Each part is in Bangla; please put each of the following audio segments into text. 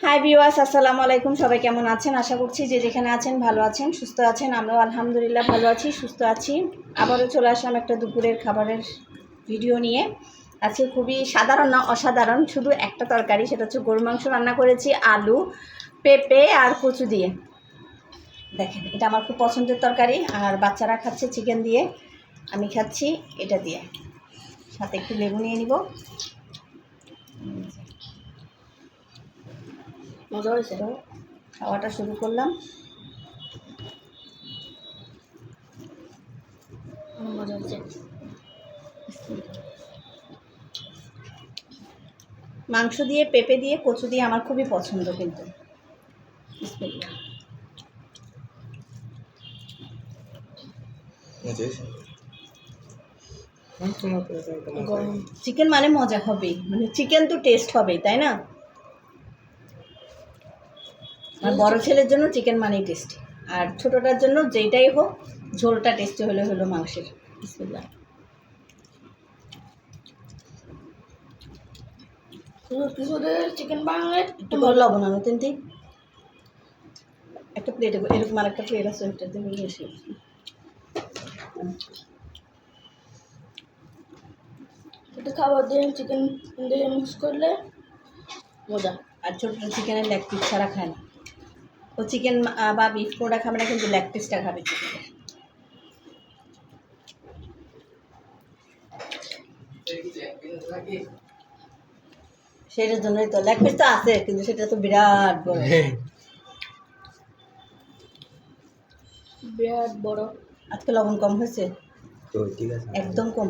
হাই ভিউয়ার্স, আসসালামু আলাইকুম। সবাই কেমন আছেন? আশা করছি যে যেখানে আছেন ভালো আছেন, সুস্থ আছেন। আমরাও আলহামদুলিল্লাহ ভালো আছি, সুস্থ আছি। আবারও চলে আসলাম একটা দুপুরের খাবারের ভিডিও নিয়ে। আজকে খুবই সাধারণ না অসাধারণ, শুধু একটা তরকারি, সেটা হচ্ছে গরুর মাংস রান্না করেছি আলু, পেঁপে আর কচু দিয়ে। দেখেন, এটা আমার খুব পছন্দের তরকারি। আর বাচ্চারা খাচ্ছে চিকেন দিয়ে, আমি খাচ্ছি এটা দিয়ে। সাথে একটু লেবু নিয়ে নিব। মজা হয়েছে, খাওয়াটা শুরু করলাম। মজা হচ্ছে। মাংস দিয়ে, পেঁপে দিয়ে, কচু দিয়ে আমার খুবই পছন্দ। কিন্তু চিকেন মানে মজা হবেই, মানে চিকেন তো টেস্ট হবেই, তাই না? আর বড় ছেলের জন্য চিকেন মানেই টেস্টি, আর ছোটটার জন্য যেটাই হোক ঝোলটা টেস্টি হলে হলো মাংসের। বিসমিল্লাহ। চিকেন বানালে একটু লবণ আনো তিনটি, একটা প্লেটে এরকম আর একটা প্লেট আছে, ওইটা দিয়ে বেশি একটু খাবার দিয়ে চিকেন দিয়ে মিক্স করলে মজা। আর ছোটো চিকেনের লেগ পিস ছাড়া খায় না ও। চিকেন বা বিফ কোনটা খাবে না, কিন্তু লেগ পিসটা খাবে চিকেনের। সেটার জন্যই তো লেগ পিস তো আছে, কিন্তু সেটা তো বিরাট বড়, বিরাট বড়। আজকে লবণ কম হয়েছে তো, ঠিক আছে, একদম কম।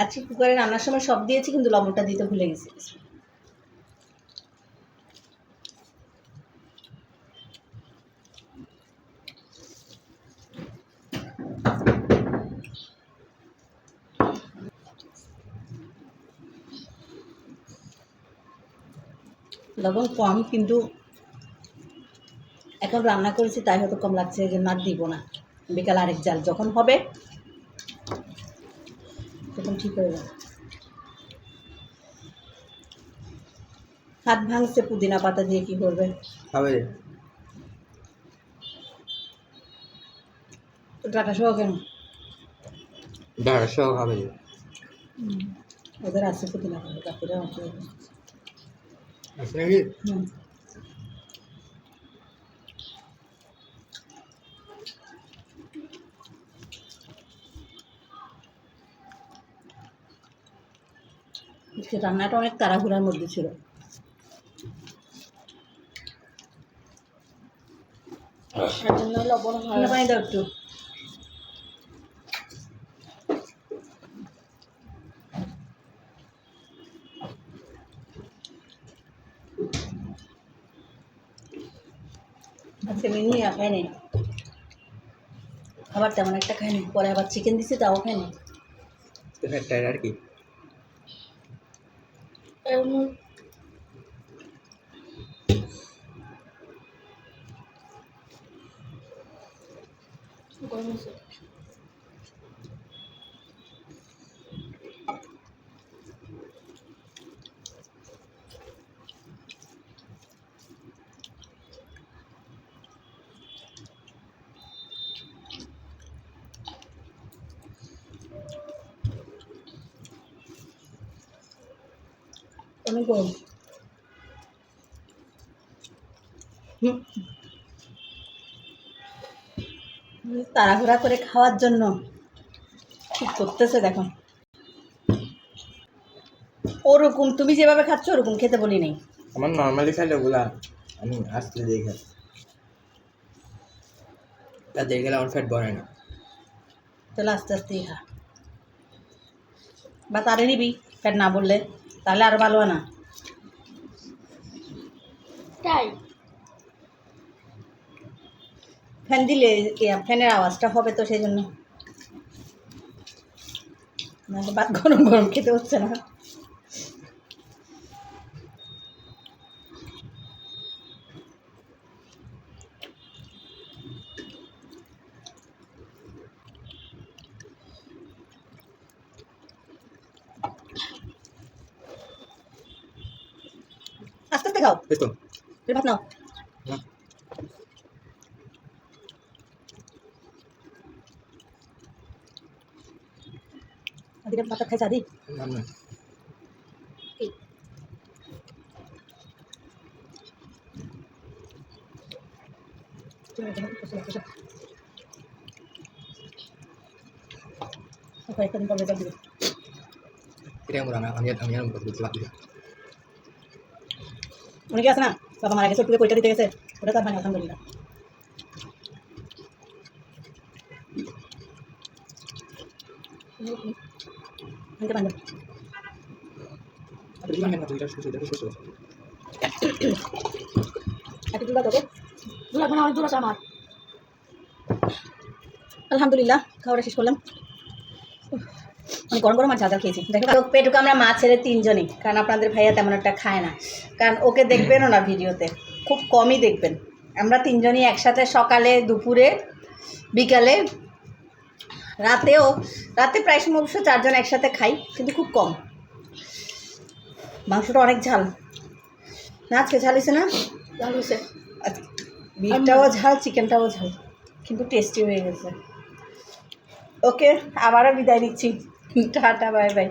আজকে কুকারে রান্নার সময় সব দিয়েছি, কিন্তু লবণটা দিতে ভুলে গেছি। লবণ কম, কিন্তু এখন রান্না করেছি তাই হয়তো কম লাগছে, যে না দিব না। বিকাল আরেক জাল যখন হবে তখন ঠিক হয়ে যাবে। হাত ভাঙছে, পুদিনা পাতা দিয়ে কি করবে? খাবে তো ডাটা সহ কেন? ডাটা সহ খাবে। ওদের আছে পুদিনা পাতা, তারপরে আছে নাকি? রান্নাটা অনেক তাড়াহুড়ার মধ্যে ছিল। লবণ পানি দাও একটু। আজকে মিনি খায়নি, আবার তেমন একটা খায়নি। পরে আবার চিকেন দিছি, তাও খায়নি। আর কি অনেক গরম। তাড়াহুড়া করে খাওয়ার জন্য ঠিক করতেছে, দেখো। ওরকম তুমি যেভাবে খাচ্ছ ওরকম খেতে বলি নাই। আমার নর্মালি খাইলে ওগুলা আমি আস্তে দিয়ে খাই, তা দিয়ে গেলে আমার ফ্যাট বাড়ে না। তাহলে আস্তে আস্তেই খা, বা তারে নিবি ফ্যাট না বললে, তাহলে আরো ভালো না। তাই ফ্যান দিলে ফ্যানের আওয়াজটা হবে তো, সেই জন্য। ভাত গরম গরম খেতে হচ্ছে না। আস্তে আস্তে খাও বেশ তো তুমি ভাত নাও আদিরা ভাত খাইছে আদি নাম না কয়েকদিন পর রেজাল্ট দিবে এটা আমি আর কথা বলতে পারছি অনেকে আছে না বাবা মারা গেছে পরীক্ষা দিতে গেছে ওটা তার মানে আলহামদুলিল্লাহ নিতে পারবেন আপনি জানেন না তো এটা সুস্থ একটা দুলা দেবো দুলা মানে অনেক দূর আছে আমার আলহামদুলিল্লাহ খাওয়াটা শেষ করলাম মানে গরম গরম আর ঝাল খেয়েছি দেখো পেটুকে আমরা মা ছেড়ে তিনজনই কারণ আপনাদের ভাইয়া তেমন একটা খায় না কারণ ওকে দেখবেনও না ভিডিওতে খুব কমই দেখবেন আমরা তিনজনই একসাথে সকালে দুপুরে বিকালে রাতে প্রায় সময় অবশ্য চারজন একসাথে খাই কিন্তু খুব কম মাংসটা অনেক ঝাল না আজকে ঝাল হয়েছে না ঝাল হয়েছে বিফটাও ঝাল চিকেনটাও ঝাল কিন্তু টেস্টি হয়ে গেছে ওকে আবারও বিদায় নিচ্ছি টাটা বাই বাই